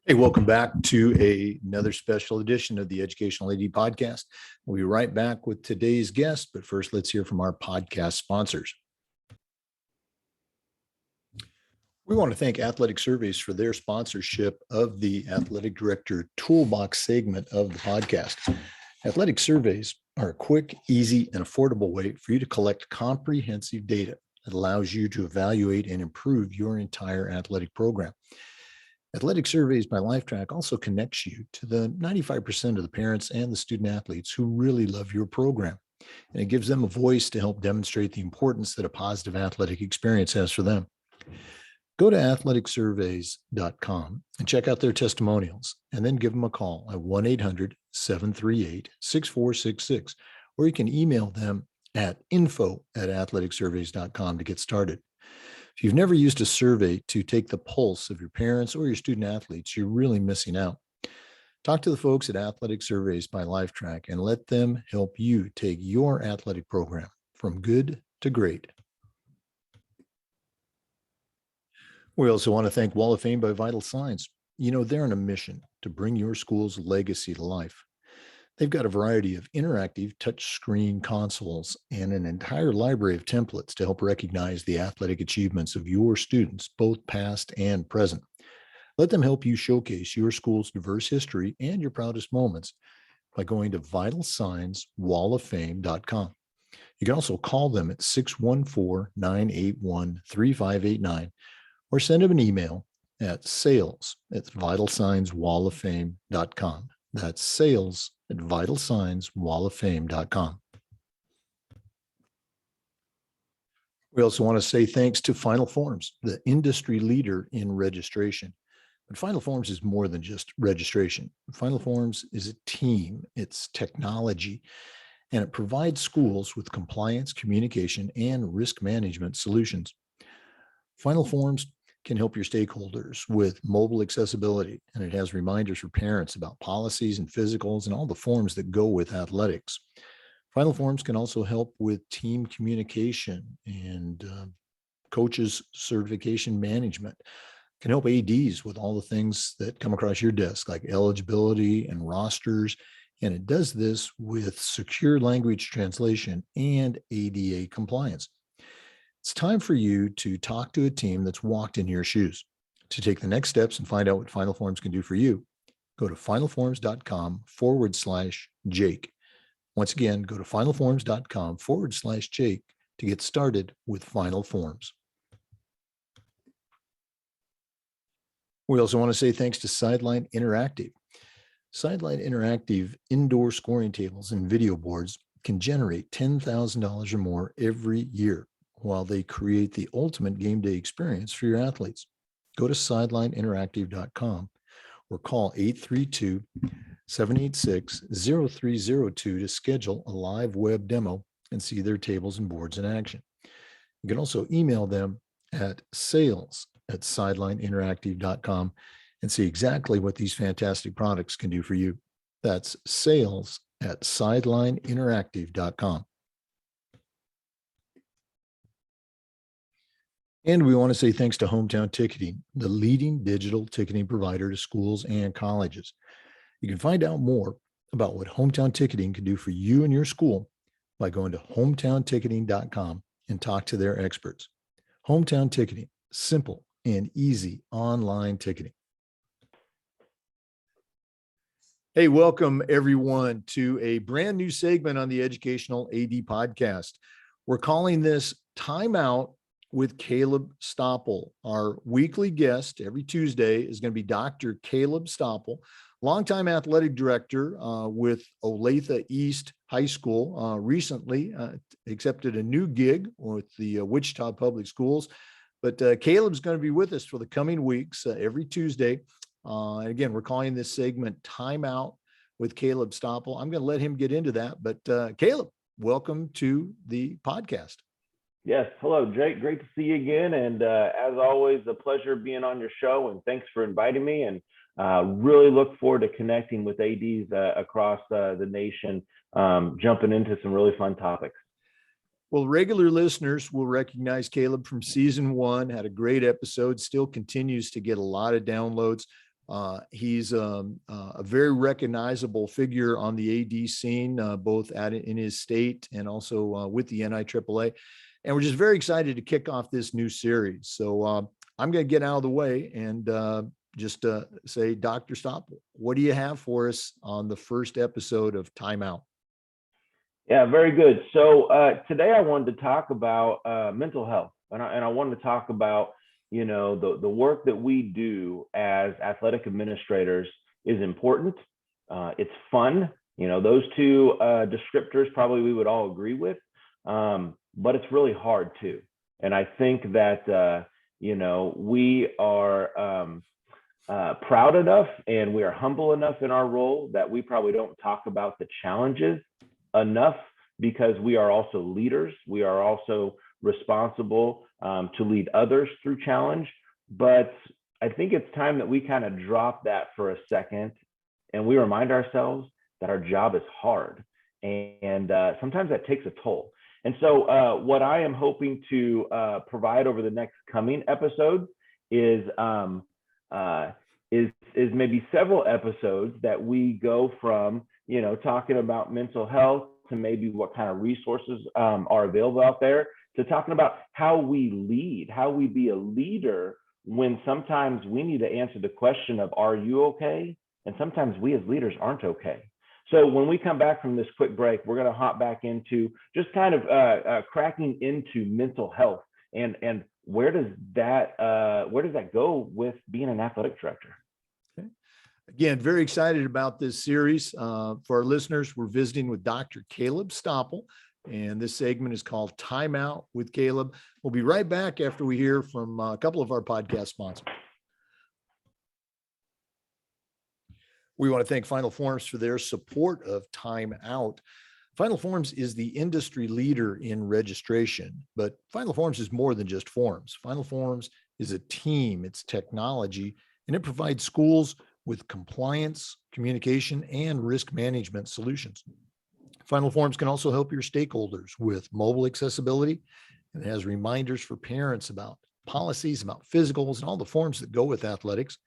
Hey, welcome back to another special edition of the Educational AD Podcast. We'll be right back with today's guest, but first let's hear from our podcast sponsors. We want to thank Athletic Surveys for their sponsorship of the Athletic Director Toolbox segment of the podcast. Athletic Surveys are a quick, easy, and affordable way for you to collect comprehensive data that allows you to evaluate and improve your entire athletic program. Athletic Surveys by LifeTrack also connects you to the 95% of the parents and the student athletes who really love your program. And it gives them a voice to help demonstrate the importance that a positive athletic experience has for them. Go to athleticsurveys.com and check out their testimonials, and then give them a call at 1-800-738-6466, or you can email them at info@athleticsurveys.com to get started. If you've never used a survey to take the pulse of your parents or your student athletes, you're really missing out. Talk to the folks at Athletic Surveys by LifeTrack and let them help you take your athletic program from good to great. We also want to thank Wall of Fame by Vital Signs. You know, they're on a mission to bring your school's legacy to life. They've got a variety of interactive touchscreen consoles and an entire library of templates to help recognize the athletic achievements of your students, both past and present. Let them help you showcase your school's diverse history and your proudest moments by going to vitalsignswalloffame.com. You can also call them at 614-981-3589 or send them an email at sales@vitalsignswalloffame.com. That's sales@vitalsignswalloffame.com. We also want to say thanks to Final Forms, the industry leader in registration. But Final Forms is more than just registration. Final Forms is a team, it's technology, and it provides schools with compliance, communication, and risk management solutions. Final Forms can help your stakeholders with mobile accessibility, and it has reminders for parents about policies and physicals and all the forms that go with athletics. Final Forms can also help with team communication and coaches certification management. Can help ADs with all the things that come across your desk, like eligibility and rosters. And it does this with secure language translation and ADA compliance. It's time for you to talk to a team that's walked in your shoes. To take the next steps and find out what Final Forms can do for you, go to finalforms.com/Jake. Once again, go to finalforms.com/Jake to get started with Final Forms. We also want to say thanks to Sideline Interactive. Sideline Interactive indoor scoring tables and video boards can generate $10,000 or more every year, while they create the ultimate game day experience for your athletes. Go to sidelineinteractive.com or call 832-786-0302 to schedule a live web demo and see their tables and boards in action. You can also email them at sales@sidelineinteractive.com and see exactly what these fantastic products can do for you. That's sales@sidelineinteractive.com. And we want to say thanks to Hometown Ticketing, the leading digital ticketing provider to schools and colleges. You can find out more about what Hometown Ticketing can do for you and your school by going to hometownticketing.com and talk to their experts. Hometown Ticketing, simple and easy online ticketing. Hey, welcome everyone to a brand new segment on the Educational AD Podcast. We're calling this Time Out with Kaleb Stoppel. Our weekly guest every Tuesday is going to be Dr. Kaleb Stoppel, longtime athletic director with Olathe East High School. Recently accepted a new gig with the Wichita Public Schools. But Kaleb's going to be with us for the coming weeks every Tuesday. Again, we're calling this segment Time Out with Kaleb Stoppel. I'm going to let him get into that. But Kaleb, welcome to the podcast. Yes. Hello, Jake. Great to see you again. And as always, a pleasure being on your show. And thanks for inviting me. And really look forward to connecting with ADs across the nation, jumping into some really fun topics. Well, regular listeners will recognize Kaleb from season 1, had a great episode, still continues to get a lot of downloads. He's a very recognizable figure on the AD scene, both in his state and also with the NIAAA. And we're just very excited to kick off this new series. So I'm going to get out of the way and just say, Dr. Stoppel, what do you have for us on the first episode of Time Out? Yeah, very good. So today I wanted to talk about mental health, and I wanted to talk about, the work that we do as athletic administrators is important. It's fun. Those two descriptors probably we would all agree with, but it's really hard too. And I think that we are proud enough and we are humble enough in our role that we probably don't talk about the challenges enough, because we are also leaders. We are also responsible to lead others through challenge. But I think it's time that we kind of drop that for a second and we remind ourselves that our job is hard, and sometimes that takes a toll. And so what I am hoping to provide over the next coming episodes is maybe several episodes that we go from talking about mental health to maybe what kind of resources are available out there, to talking about how we lead, how we be a leader when sometimes we need to answer the question of, are you okay? And sometimes we as leaders aren't okay. So when we come back from this quick break, we're going to hop back into just kind of cracking into mental health and where does that go with being an athletic director? Again, very excited about this series. For our listeners, we're visiting with Dr. Kaleb Stoppel, and this segment is called Time Out with Kaleb. We'll be right back after we hear from a couple of our podcast sponsors. We want to thank Final Forms for their support of Time Out. Final Forms is the industry leader in registration, but Final Forms is more than just forms. Final Forms is a team, it's technology, and it provides schools with compliance, communication, and risk management solutions. Final Forms can also help your stakeholders with mobile accessibility, and it has reminders for parents about policies, about physicals, and all the forms that go with athletics.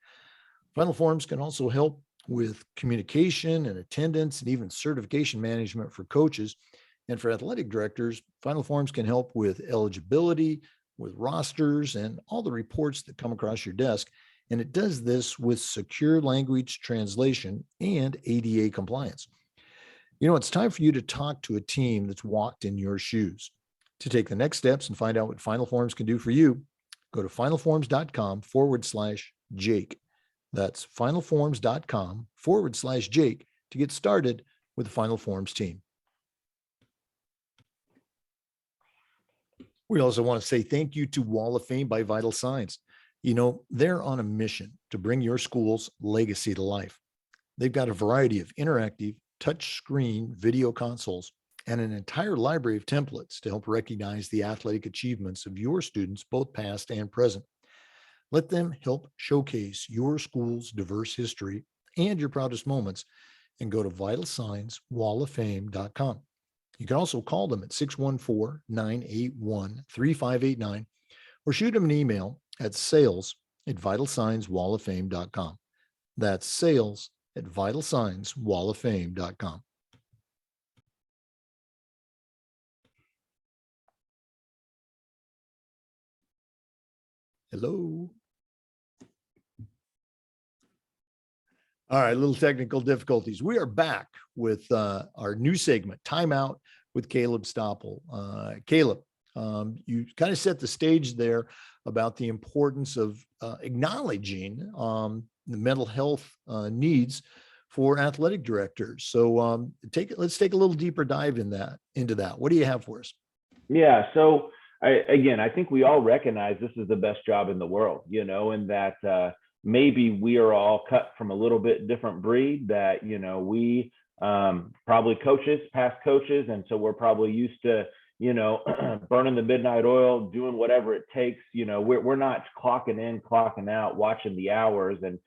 Final Forms can also help with communication and attendance and even certification management for coaches. And for athletic directors, Final Forms can help with eligibility, with rosters, and all the reports that come across your desk. And it does this with secure language translation and ADA compliance. It's time for you to talk to a team that's walked in your shoes. To take the next steps and find out what Final Forms can do for you, go to finalforms.com/Jake. That's finalforms.com/Jake to get started with the Final Forms team. We also want to say thank you to Wall of Fame by Vital Signs. They're on a mission to bring your school's legacy to life. They've got a variety of interactive touchscreen video consoles and an entire library of templates to help recognize the athletic achievements of your students, both past and present. Let them help showcase your school's diverse history and your proudest moments, and go to vitalsignswalloffame.com. You can also call them at 614-981-3589 or shoot them an email at sales@vitalsignswalloffame.com. That's sales@vitalsignswalloffame.com. Hello. All right, little technical difficulties. We are back with our new segment, Time Out with Kaleb Stoppel. Kaleb, you kind of set the stage there about the importance of acknowledging the mental health needs for athletic directors. So let's take a little deeper dive into that. What do you have for us? Yeah. So I think we all recognize this is the best job in the world, and that maybe we are all cut from a little bit different breed, that, we probably past coaches. And so we're probably used to, burning the midnight oil, doing whatever it takes. We're not clocking in, clocking out, watching the hours and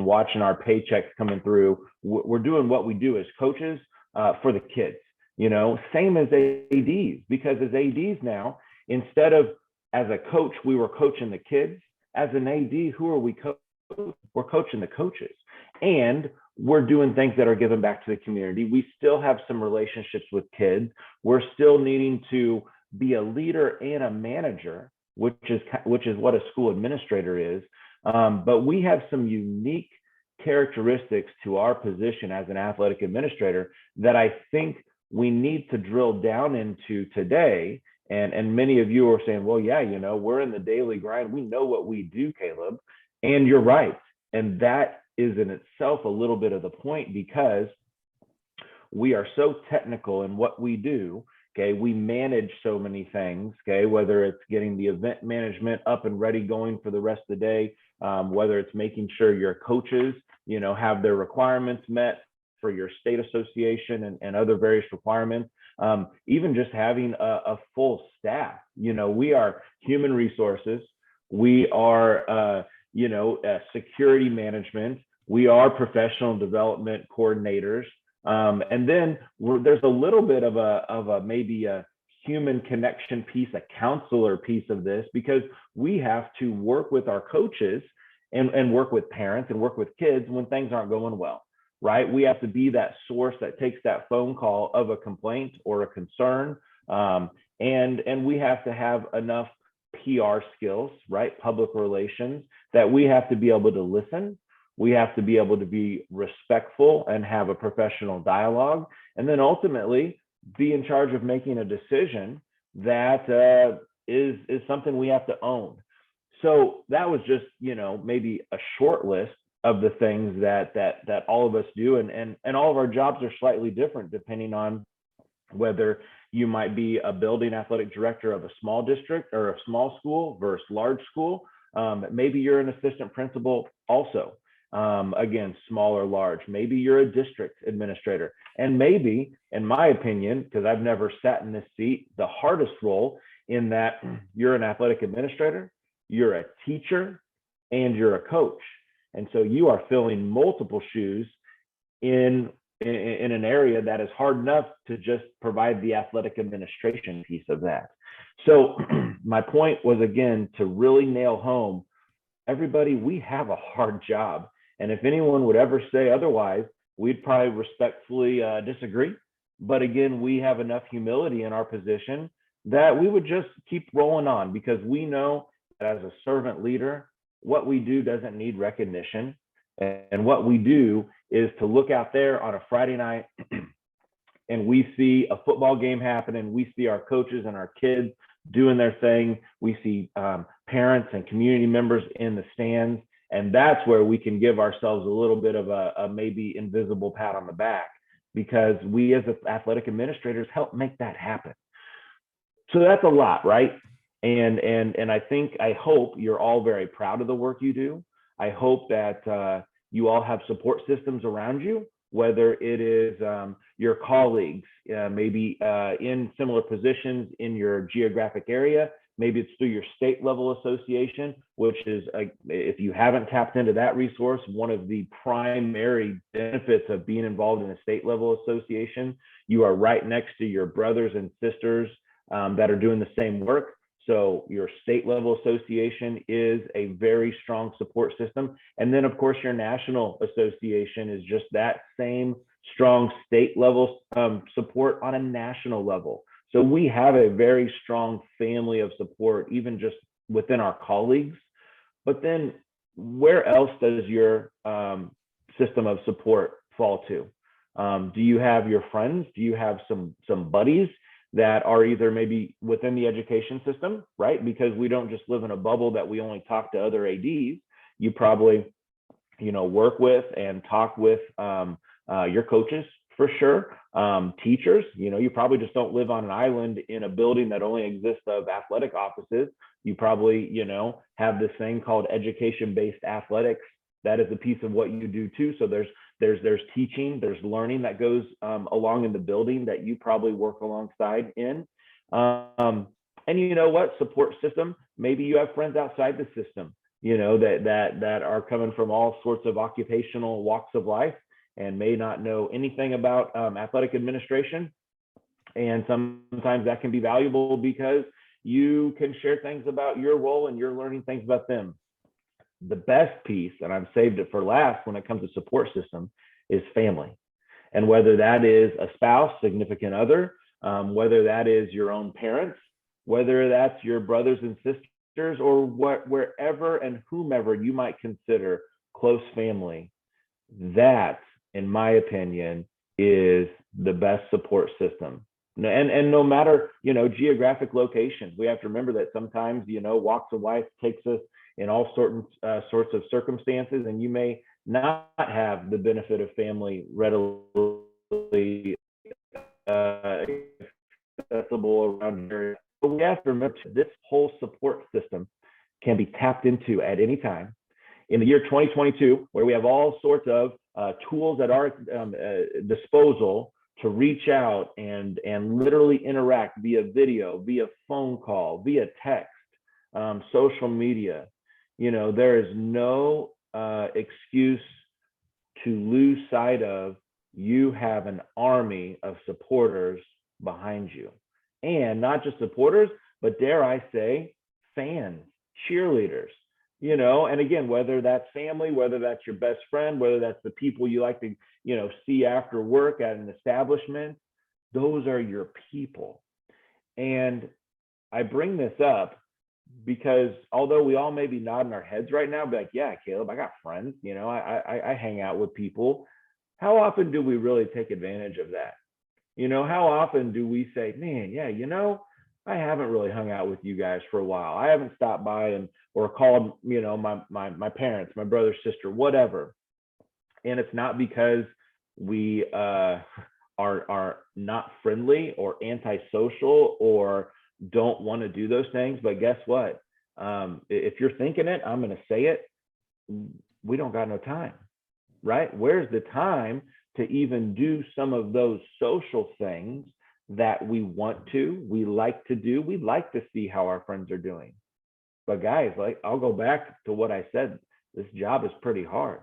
watching our paychecks coming through. We're doing what we do as coaches for the kids, same as ADs, because as ADs now, instead of as a coach, we were coaching the kids. As an AD, who are we we're coaching the coaches, and we're doing things that are giving back to the community. We still have some relationships with kids. We're still needing to be a leader and a manager, which is what a school administrator is. But we have some unique characteristics to our position as an athletic administrator that I think we need to drill down into today. And many of you are saying, well, yeah, we're in the daily grind. We know what we do, Kaleb. And you're right. And that is in itself a little bit of the point, because we are so technical in what we do. Okay, we manage so many things. Okay, whether it's getting the event management up and ready, going for the rest of the day, whether it's making sure your coaches, have their requirements met for your state association and other various requirements. Even just having a full staff. We are human resources. We are, security management. We are professional development coordinators. And then there's a little bit of a maybe a human connection piece, a counselor piece of this, because we have to work with our coaches and work with parents and work with kids when things aren't going well, right? We have to be that source that takes that phone call of a complaint or a concern. And we have to have enough PR skills, right? Public relations, that we have to be able to listen. We have to be able to be respectful and have a professional dialogue. And then ultimately be in charge of making a decision that is something we have to own. So that was just, maybe a short list of the things that all of us do. And all of our jobs are slightly different depending on whether you might be a building athletic director of a small district or a small school versus large school. Maybe you're an assistant principal also. Again, small or large. Maybe you're a district administrator. And maybe, in my opinion, because I've never sat in this seat, the hardest role in that you're an athletic administrator, you're a teacher, and you're a coach. And so you are filling multiple shoes in an area that is hard enough to just provide the athletic administration piece of that. So my point was, again, to really nail home, everybody, we have a hard job. And if anyone would ever say otherwise, we'd probably respectfully disagree. But again, we have enough humility in our position that we would just keep rolling on, because we know that as a servant leader, what we do doesn't need recognition. And what we do is to look out there on a Friday night and we see a football game happening. We see our coaches and our kids doing their thing. We see parents and community members in the stands. And that's where we can give ourselves a little bit of a maybe invisible pat on the back, because we as athletic administrators help make that happen. So that's a lot, right? And I hope you're all very proud of the work you do. I hope that you all have support systems around you, whether it is your colleagues, maybe in similar positions in your geographic area. Maybe it's through your state level association, which is, if you haven't tapped into that resource, one of the primary benefits of being involved in a state level association, you are right next to your brothers and sisters that are doing the same work. So your state level association is a very strong support system. And then of course, your national association is just that same strong state level support on a national level. So we have a very strong family of support, even just within our colleagues. But then where else does your system of support fall to? Do you have your friends? Do you have some buddies that are either maybe within the education system, right? Because we don't just live in a bubble that we only talk to other ADs. You probably, work with and talk with your coaches for sure. Teachers, you probably just don't live on an island in a building that only exists of athletic offices. You probably, have this thing called education-based athletics. That is a piece of what you do too. So there's teaching, there's learning that goes along in the building that you probably work alongside in. And you know what, support system, maybe you have friends outside the system, that are coming from all sorts of occupational walks of life and may not know anything about athletic administration. And sometimes that can be valuable because you can share things about your role and you're learning things about them. the best piece, and I've saved it for last when it comes to support system, is family. And whether that is a spouse, significant other, whether that is your own parents, whether that's your brothers and sisters, or wherever and whomever you might consider close family, that, in my opinion, is the best support system. And no matter, geographic location, we have to remember that sometimes, walks of life takes us in all sorts of circumstances, and you may not have the benefit of family readily accessible around here. But we have to remember this whole support system can be tapped into at any time. In the year 2022, where we have all sorts of tools at our disposal to reach out and literally interact via video, via phone call, via text, social media, there is no excuse to lose sight of you have an army of supporters behind you. And not just supporters, but dare I say, fans, cheerleaders, and again, whether that's family, whether that's your best friend, whether that's the people you like to, see after work at an establishment, those are your people. And I bring this up because although we all may be nodding our heads right now, be like, yeah, Caleb, I got friends, I hang out with people. How often do we really take advantage of that? How often do we say, man, yeah, I haven't really hung out with you guys for a while. I haven't stopped by or called, my parents, my brother, sister, whatever. And it's not because we are not friendly or antisocial or don't want to do those things. But guess what? If you're thinking it, I'm going to say it. We don't got no time, right? Where's the time to even do some of those social things that we like to do? We like to see how our friends are doing. But guys, I'll go back to what I said. This job is pretty hard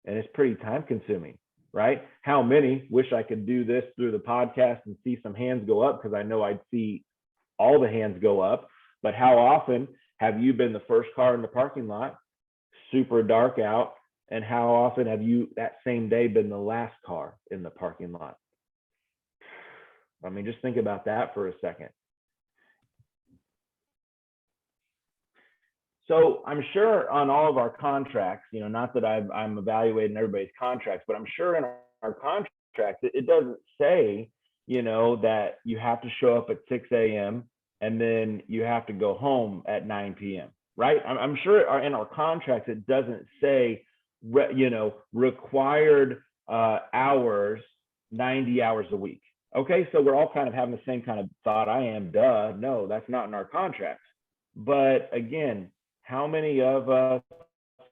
and it's pretty time consuming, right? How many wish I could do this through the podcast and see some hands go up, because I know I'd see all the hands go up. But how often have you been the first car in the parking lot, super dark out? And how often have you that same day been the last car in the parking lot? I mean, just think about that for a second. So I'm sure on all of our contracts, not that I'm evaluating everybody's contracts, but I'm sure in our contracts, it doesn't say, that you have to show up at 6 a.m. and then you have to go home at 9 p.m., right? I'm sure in our contracts, it doesn't say, required hours, 90 hours a week. Okay, so we're all kind of having the same kind of thought. I am, duh. No, that's not in our contracts. But again, how many of us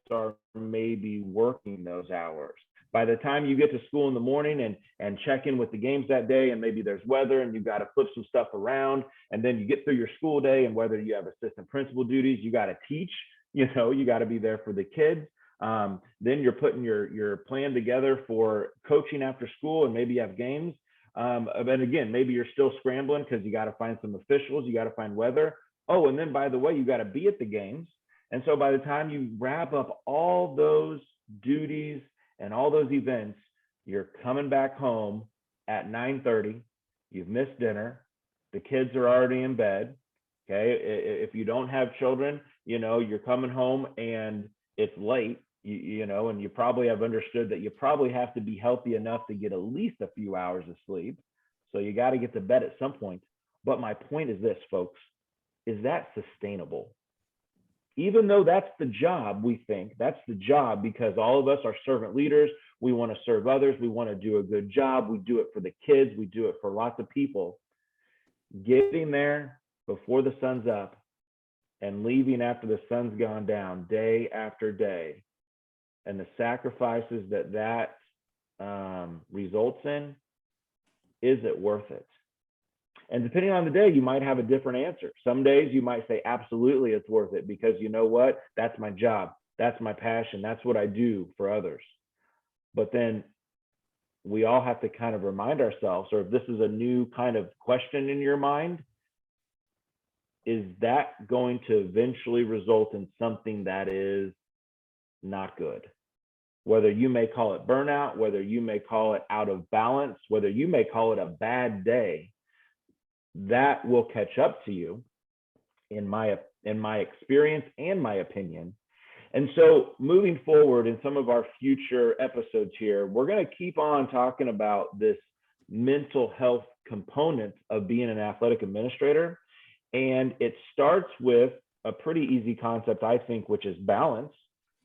are maybe working those hours? By the time you get to school in the morning and check in with the games that day, and maybe there's weather and you've got to flip some stuff around, and then you get through your school day, and whether you have assistant principal duties, you got to teach, you got to be there for the kids. Then you're putting your plan together for coaching after school, and maybe you have games. And again, maybe you're still scrambling because you got to find some officials, you got to find weather. Oh, and then by the way, you got to be at the games. And so by the time you wrap up all those duties and all those events, you're coming back home at 9:30. You've missed dinner. The kids are already in bed. Okay. If you don't have children, you're coming home and it's late. And you probably have understood that you probably have to be healthy enough to get at least a few hours of sleep. So you got to get to bed at some point. But my point is this, folks, is that sustainable? Even though that's the job, we think that's the job because all of us are servant leaders. We want to serve others. We want to do a good job. We do it for the kids. We do it for lots of people. Getting there before the sun's up and leaving after the sun's gone down day after day, and the sacrifices that results in, is it worth it? And depending on the day, you might have a different answer. Some days you might say, absolutely, it's worth it, because you know what? That's my job. That's my passion. That's what I do for others. But then we all have to kind of remind ourselves, or if this is a new kind of question in your mind, is that going to eventually result in something that is not good. Whether you may call it burnout, whether you may call it out of balance, whether you may call it a bad day, that will catch up to you in my experience and my opinion. And so moving forward in some of our future episodes here, we're going to keep on talking about this mental health component of being an athletic administrator. And it starts with a pretty easy concept, I think, which is balance,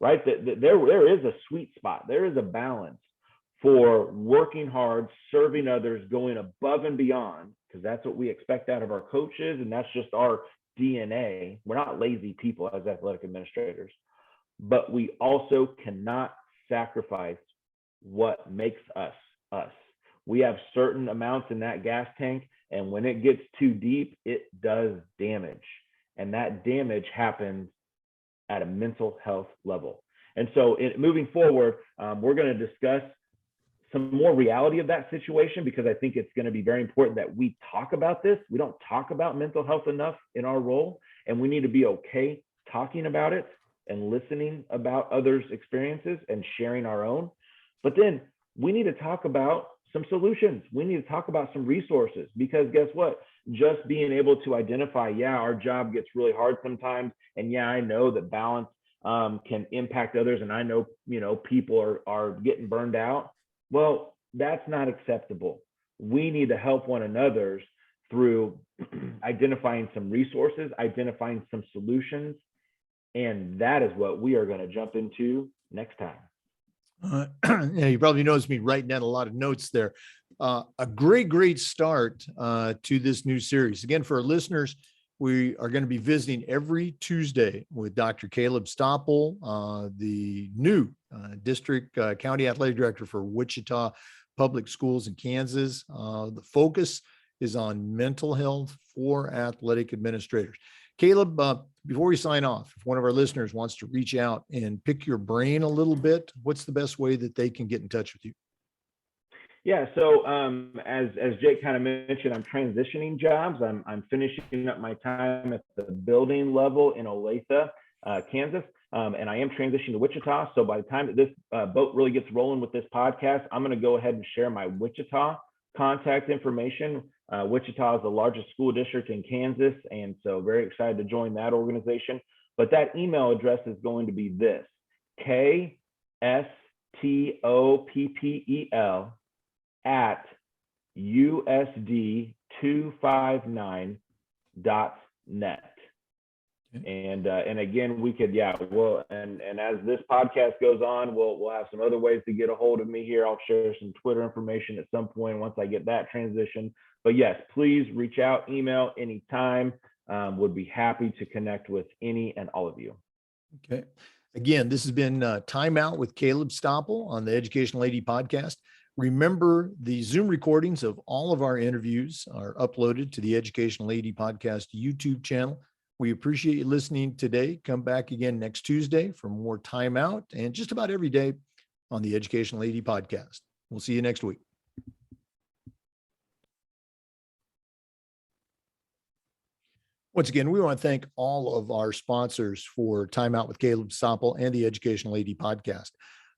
right? There is a sweet spot. There is a balance for working hard, serving others, going above and beyond, because that's what we expect out of our coaches. And that's just our DNA. We're not lazy people as athletic administrators, but we also cannot sacrifice what makes us us. We have certain amounts in that gas tank, and when it gets too deep, it does damage. And that damage happens at a mental health level. And so moving forward, we're going to discuss some more reality of that situation, because I think it's going to be very important that we talk about this. We don't talk about mental health enough in our role, and we need to be okay talking about it and listening about others' experiences and sharing our own. But then we need to talk about some solutions. We need to talk about some resources, because guess what? Just being able to identify, yeah, our job gets really hard sometimes. And yeah, I know that balance can impact others. And I know, people are getting burned out. Well, that's not acceptable. We need to help one another through identifying some resources, identifying some solutions. And that is what we are going to jump into next time. Yeah, you probably noticed me writing down a lot of notes there. A great start to this new series. Again, for our listeners, we are going to be visiting every Tuesday with Dr. Kaleb Stoppel, the new district county athletic director for Wichita Public Schools in Kansas. The focus is on mental health for athletic administrators. Kaleb, before we sign off, if one of our listeners wants to reach out and pick your brain a little bit, what's the best way that they can get in touch with you? Yeah, so as Jake kind of mentioned, I'm transitioning jobs. I'm finishing up my time at the building level in Olathe, Kansas, and I am transitioning to Wichita. So by the time that this boat really gets rolling with this podcast, I'm going to go ahead and share my Wichita contact information. Wichita is the largest school district in Kansas, and so very excited to join that organization. But that email address is going to be this: KSTOPPEL at USD259.net. And again, we could, and as this podcast goes on, we'll have some other ways to get a hold of me here. I'll share some Twitter information at some point once I get that transition. But yes, please reach out, email anytime. Would be happy to connect with any and all of you. Okay. Again, this has been Time Out with Kaleb Stoppel on the Educational AD podcast. Remember, the Zoom recordings of all of our interviews are uploaded to the Educational AD podcast YouTube channel. We appreciate you listening today. Come back again next Tuesday for more Time Out, and just about every day on the Educational AD podcast. We'll see you next week. Once again, we want to thank all of our sponsors for Time Out with Kaleb Stoppel and the Educational AD podcast.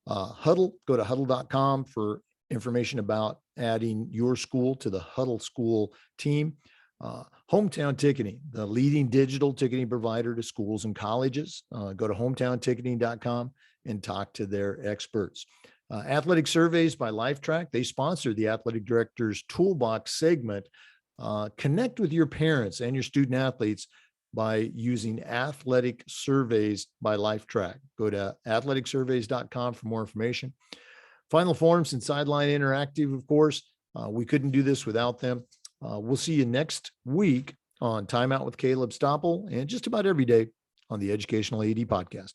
Huddle, go to huddle.com for information about adding your school to the Huddle School team. Hometown Ticketing, the leading digital ticketing provider to schools and colleges. Go to hometownticketing.com and talk to their experts. Athletic Surveys by LifeTrack, they sponsor the Athletic Director's Toolbox segment. Connect with your parents and your student athletes by using Athletic Surveys by LifeTrack. Go to athleticsurveys.com for more information. Final Forms and Sideline Interactive, of course. We couldn't do this without them. We'll see you next week on Time Out with Kaleb Stoppel, and just about every day on the Educational AD podcast.